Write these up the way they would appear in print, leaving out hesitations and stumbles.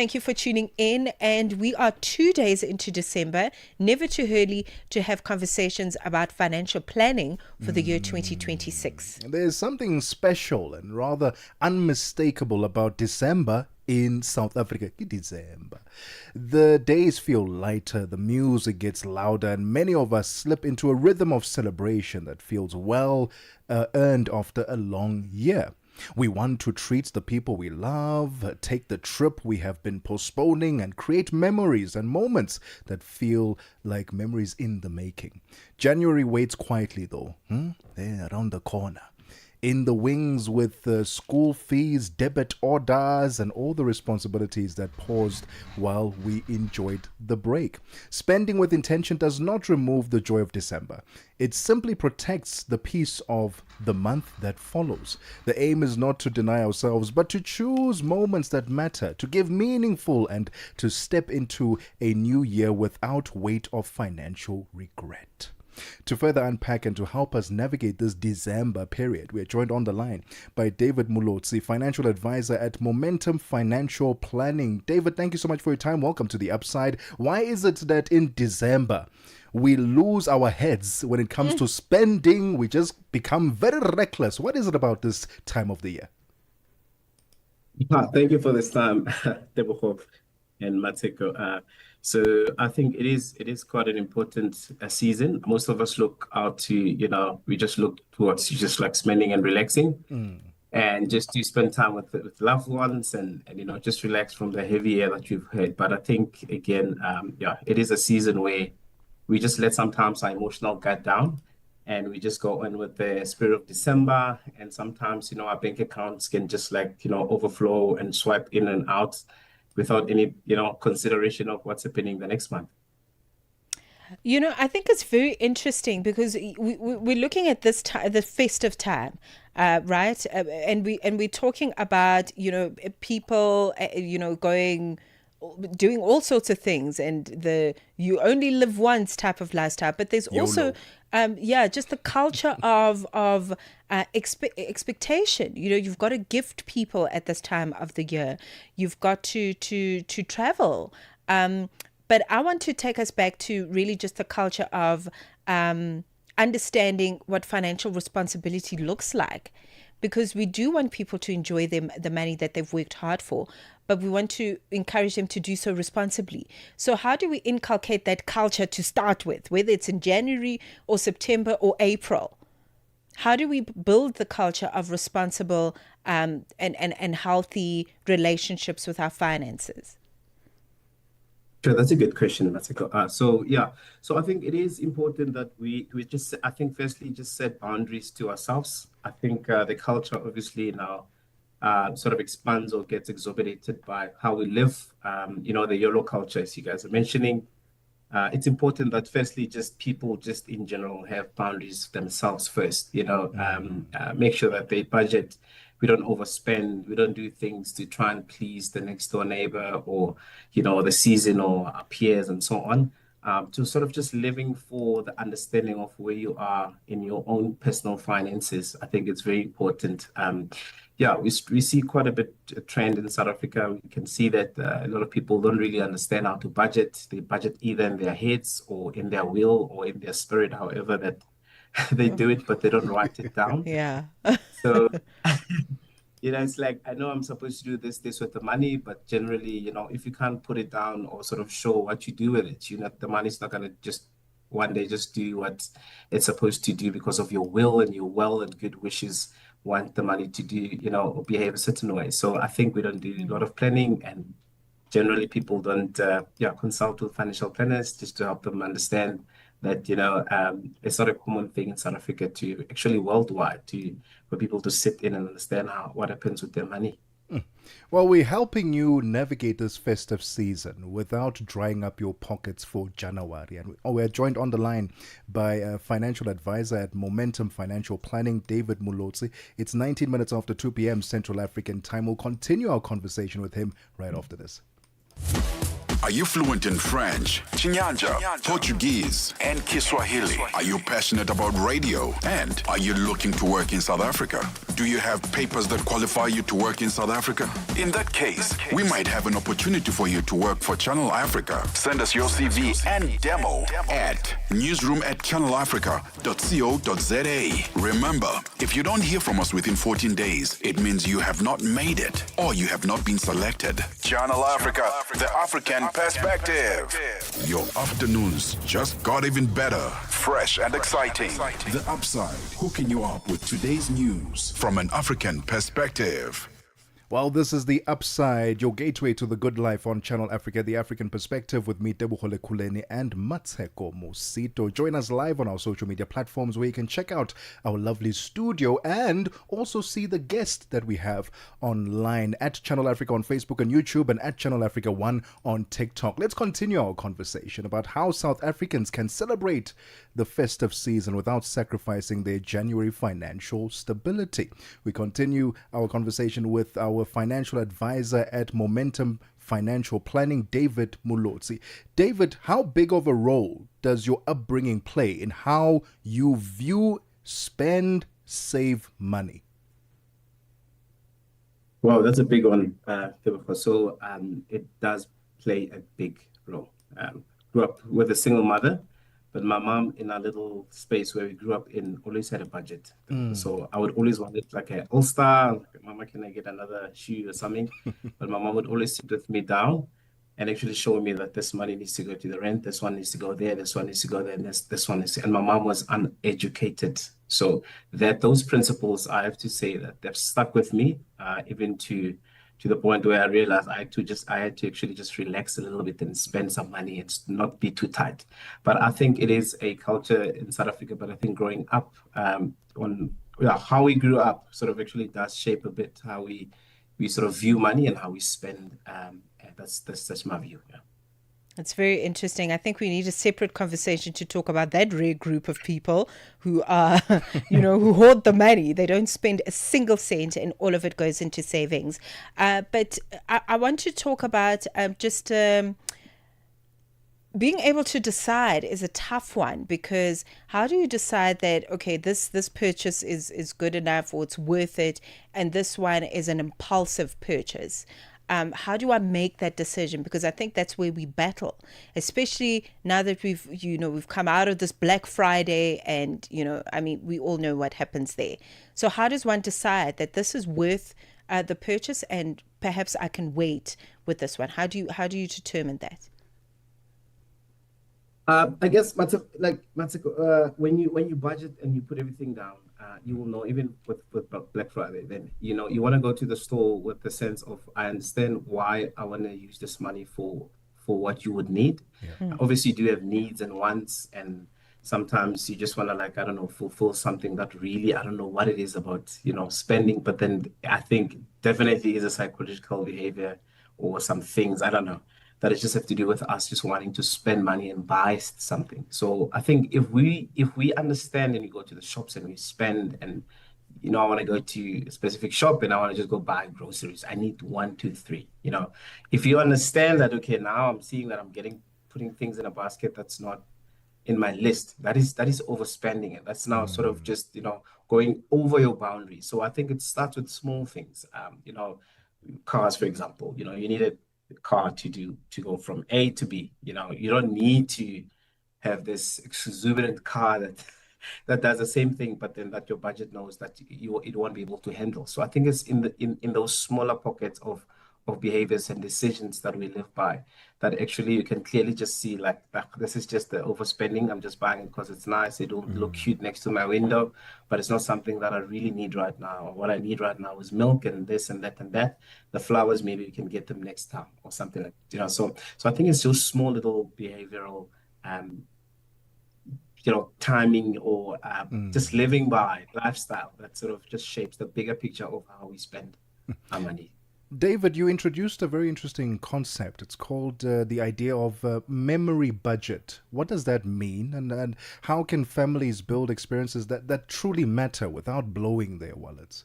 Thank you for tuning in. And we are 2 days into December, never too early to have conversations about financial planning for the year 2026. There's something special and rather unmistakable about December in South Africa. December. The days feel lighter, the music gets louder, and many of us slip into a rhythm of celebration that feels well earned after a long year. We want to treat the people we love, take the trip we have been postponing, and create memories and moments that feel like memories in the making. January waits quietly, though, there around the corner. In the wings with school fees, debit orders, and all the responsibilities that paused while we enjoyed the break. Spending with intention does not remove the joy of December. It simply protects the peace of the month that follows. The aim is not to deny ourselves, but to choose moments that matter, to give meaningful, and to step into a new year without weight of financial regret. To further unpack and to help us navigate this December period, we are joined on the line by David Molotsi, financial advisor at Momentum Financial Planning. David, thank you so much for your time. Welcome to the Upside. Why is it that in December we lose our heads when it comes to spending? We just become very reckless. What is it about this time of the year? Thank you for this time, Tebogo and Mmatseko. So I think it is quite an important season. Most of us look out to, we just look towards just like spending and relaxing and just to spend time with loved ones and just relax from the heavy air that you've heard. But I think, again, it is a season where we just let sometimes our emotional guard down and we just go in with the spirit of December. And sometimes, our bank accounts can just overflow and swipe in and out without any, consideration of what's happening the next month. I think it's very interesting because we're looking at this time, the festive time, right? And we're talking about people, doing all sorts of things, and the you only live once type of lifestyle. But there's also just the culture of expectation. You've got to gift people at this time of the year. You've got to travel. But I want to take us back to really just the culture of understanding what financial responsibility looks like, because we do want people to enjoy the money that they've worked hard for, but we want to encourage them to do so responsibly. So how do we inculcate that culture to start with, whether it's in January or September or April? How do we build the culture of responsible and healthy relationships with our finances? Sure, that's a good question, Mmatseko. So I think it is important that we just, I think, firstly, just set boundaries to ourselves. I think the culture obviously now sort of expands or gets exacerbated by how we live. The YOLO culture, as you guys are mentioning. It's important that firstly, just people just in general have boundaries themselves first, make sure that they budget. We don't overspend. We don't do things to try and please the next door neighbor or, the season or our peers and so on. To sort of just living for the understanding of where you are in your own personal finances. I think it's very important. We see quite a bit of trend in South Africa. We can see that a lot of people don't really understand how to budget. They budget either in their heads or in their will or in their spirit, however that they do it, but they don't write it down. Yeah. So, it's like, I know I'm supposed to do this with the money, but generally, if you can't put it down or sort of show what you do with it, the money's not going to just one day just do what it's supposed to do because of your will and your well and good wishes want the money to do, or behave a certain way. So I think we don't do a lot of planning, and generally people don't consult with financial planners just to help them understand that it's not a common thing in South Africa to actually worldwide for people to sit in and understand what happens with their money. Well, we're helping you navigate this festive season without drying up your pockets for January. And we're joined on the line by a financial advisor at Momentum Financial Planning, David Molotsi. It's 19 minutes after 2 p.m. Central African time. We'll continue our conversation with him right after this. Are you fluent in French, Chinyanja, Portuguese, and Kiswahili? Are you passionate about radio? And are you looking to work in South Africa? Do you have papers that qualify you to work in South Africa? In that case, we might have an opportunity for you to work for Channel Africa. Send us your CV and demo at newsroom@channelafrica.co.za. Remember, if you don't hear from us within 14 days, it means you have not made it or you have not been selected. Channel Africa, the African perspective. Your afternoons just got even better, fresh and exciting. The Upside, hooking you up with today's news from an African perspective. Well, this is The Upside, your gateway to the good life on Channel Africa, the African perspective with me, Tebogo, Lekhuleni, and Mmatseko, Mosito. Join us live on our social media platforms where you can check out our lovely studio and also see the guest that we have online at Channel Africa on Facebook and YouTube and at Channel Africa 1 on TikTok. Let's continue our conversation about how South Africans can celebrate the festive season without sacrificing their January financial stability. We continue our conversation with our financial advisor at Momentum Financial Planning, David Molotsi. David, how big of a role does your upbringing play in how you view, spend, save money? Well, that's a big one, Tebogo. So it does play a big role. Grew up with a single mother, but my mom, in our little space where we grew up in, always had a budget. So I would always want it like an all-star. Like, Mama, can I get another shoe or something? But my mom would always sit with me down and actually show me that this money needs to go to the rent, this one needs to go there, this one needs to go there, and this one is. And my mom was uneducated. So that those principles, I have to say that they've stuck with me, even to the point where I realized I had to actually just relax a little bit and spend some money and not be too tight. But I think it is a culture in South Africa. But I think growing up, how we grew up sort of actually does shape a bit how we sort of view money and how we spend. And that's my view. Yeah. It's very interesting. I think we need a separate conversation to talk about that rare group of people who are, who hoard the money. They don't spend a single cent and all of it goes into savings. But I want to talk about being able to decide is a tough one, because how do you decide that, okay, this purchase is good enough or it's worth it, and this one is an impulsive purchase? How do I make that decision? Because I think that's where we battle, especially now that we've come out of this Black Friday and, we all know what happens there. So how does one decide that this is worth the purchase and perhaps I can wait with this one? How do you determine that? I guess, Mmatseko, when you budget and you put everything down, you will know, even with Black Friday, then, you want to go to the store with the sense of, I understand why I want to use this money for what you would need. Yeah. Obviously, you do have needs and wants, and sometimes you just want to, fulfill something that really, I don't know what it is about, spending. But then I think definitely is a psychological behavior or some things, I don't know, that it just have to do with us just wanting to spend money and buy something. So I think if we understand and we go to the shops and we spend, and I want to go to a specific shop and I want to just go buy groceries, I need 1, 2, 3. If you understand that, okay, now I'm seeing that I'm putting things in a basket that's not in my list, that is overspending, and that's now sort of just going over your boundaries. So I think it starts with small things. Cars, for example, you need a car to go from A to B. You don't need to have this exuberant car that does the same thing, but then that your budget knows that it won't be able to handle. So I think it's in those smaller pockets of behaviors and decisions that we live by, that actually you can clearly just see this is just the overspending. I'm just buying it because it's nice. It will look cute next to my window, but it's not something that I really need right now. What I need right now is milk and this and that and that. The flowers, maybe we can get them next time or something like that. So I think it's just small little behavioral timing or just living by lifestyle that sort of just shapes the bigger picture of how we spend our money. David, you introduced a very interesting concept. It's called the idea of memory budget. What does that mean? And how can families build experiences that truly matter without blowing their wallets?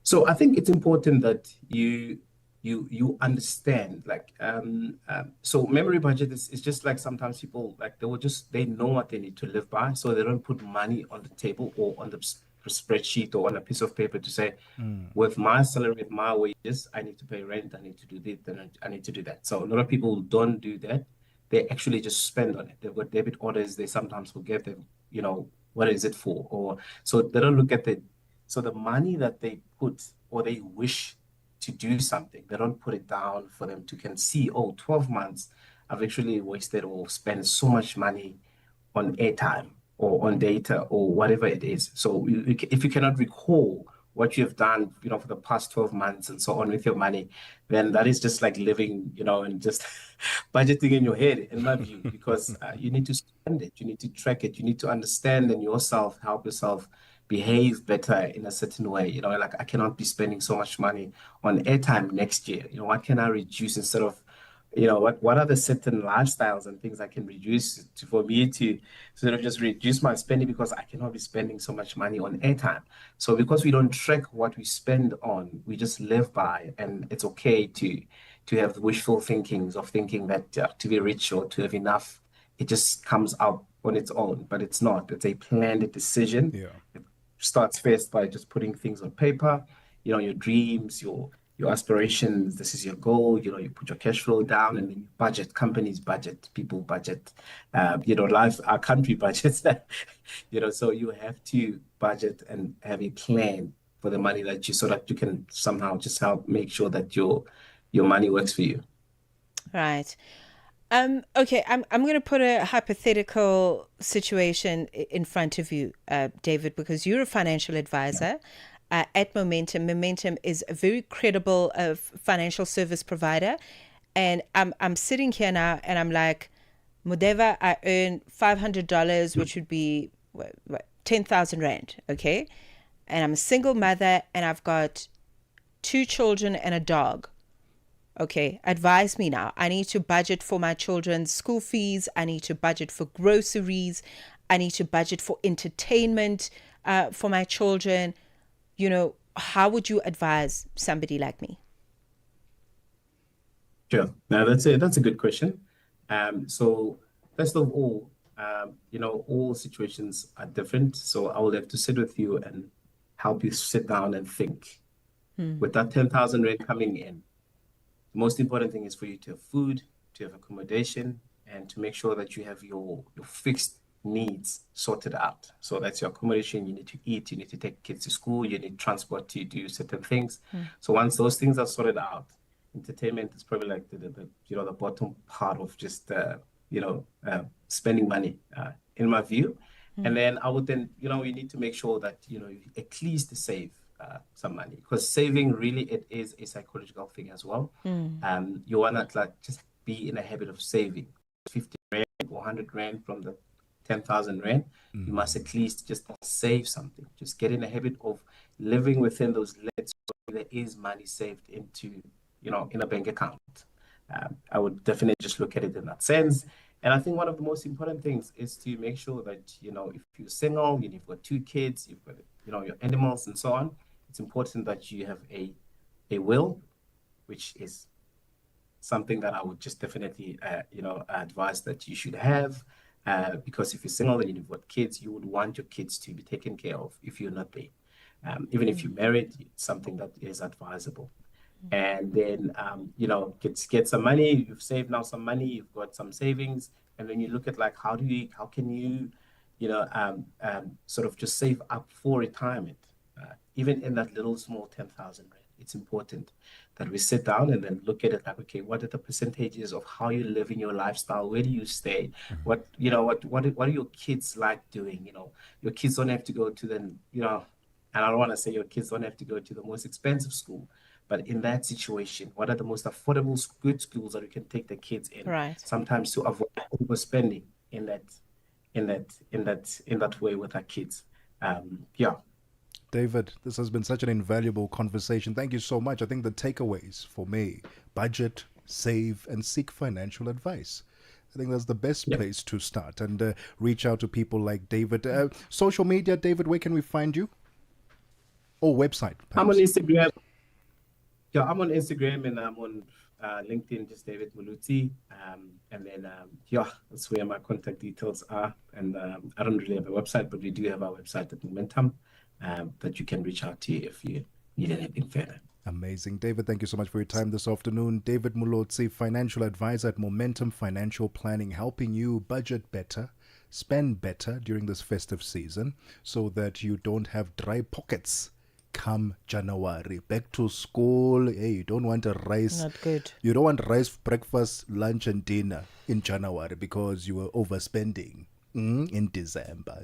So I think it's important that you you understand like so memory budget is just like sometimes people like they know what they need to live by, so they don't put money on the table or on the spreadsheet or on a piece of paper to say, with my salary, with my wages, I need to pay rent, I need to do this, then I need to do that. So a lot of people don't do that. They actually just spend on it. They've got debit orders. They sometimes forget them, what is it for? Or so they don't look at the money that they put or they wish to do something. They don't put it down for them to can see, oh, 12 months, I've actually wasted or spent so much money on airtime or on data or whatever it is. So if you cannot recall what you have done, for the past 12 months and so on with your money, then that is just like living, and just budgeting in your head, in my view, because you need to spend it, you need to track it, you need to understand and yourself, help yourself behave better in a certain way. Like I cannot be spending so much money on airtime next year. What can I reduce instead of, what are the certain lifestyles and things I can reduce for me to sort of just reduce my spending, because I cannot be spending so much money on airtime. So because we don't track what we spend on, we just live by, and it's okay to have wishful thinkings of thinking that to be rich or to have enough, it just comes out on its own, but it's not. It's a planned decision. Yeah. It starts first by just putting things on paper, your dreams, your aspirations. This is your goal. You put your cash flow down, and then you budget. Companies budget, people budget, our country budgets. So you have to budget and have a plan for the money that so that you can somehow just help make sure that your money works for you. Right. Okay, I'm going to put a hypothetical situation in front of you, David, because you're a financial advisor at Momentum. Momentum is a very credible financial service provider, and I'm sitting here now, and I'm like, Mudeva, I earn $500, which would be 10,000 rand, okay, and I'm a single mother, and I've got 2 children and a dog. Okay, advise me now. I need to budget for my children's school fees. I need to budget for groceries. I need to budget for entertainment for my children. How would you advise somebody like me? Sure. Now that's a good question. So first of all, all situations are different. So I will have to sit with you and help you sit down and think. With that 10,000 rand coming in, the most important thing is for you to have food, to have accommodation, and to make sure that you have your fixed needs sorted out. So that's your accommodation. You need to eat, you need to take kids to school, you need transport to do certain things. So once those things are sorted out, entertainment is probably like the bottom part of just spending money, in my view. And then I would you need to make sure that you at least save some money, because saving really, it is a psychological thing as well. You want to just be in a habit of saving 50 rand or 100 rand from the 10,000 rand. You must at least just save something. Just get in a habit of living within those limits, so there is money saved into in a bank account. I would definitely just look at it in that sense. And I think one of the most important things is to make sure that if you're single, you've got 2 kids, you've got your animals and so on, it's important that you have a will, which is something that I would just definitely advise that you should have, because if you're single and you've got kids, you would want your kids to be taken care of if you're not there. Even if you're married, it's something that is advisable. And then get some money. You've saved now some money, you've got some savings, and then you look at how can you sort of just save up for retirement. Even in that little small 10,000 rand, it's important that we sit down and then look at it okay, what are the percentages of how you're living your lifestyle? Where do you stay? What are your kids like doing? Your kids don't have to go to and I don't want to say your kids don't have to go to the most expensive school, but in that situation, what are the most affordable good schools that we can take the kids in? Right. Sometimes to avoid overspending in that way with our kids. David, this has been such an invaluable conversation. Thank you so much. I think the takeaways for me: budget, save, and seek financial advice. I think that's the best place to start, and reach out to people like David. Social media, David, where can we find you? Or website, perhaps? I'm on Instagram. Yeah, I'm on Instagram and I'm on LinkedIn, just David Molotsi. And then, yeah, that's where my contact details are. And I don't really have a website, but we do have our website at Momentum that you can reach out to if you need anything further. Amazing. David, thank you so much for your time this afternoon. David Molotsi, financial advisor at Momentum Financial Planning, helping you budget better, spend better during this festive season so that you don't have dry pockets come January. Back to school. Hey, you don't want a rice. Not good. You don't want rice breakfast, lunch, and dinner in January because you were overspending in December.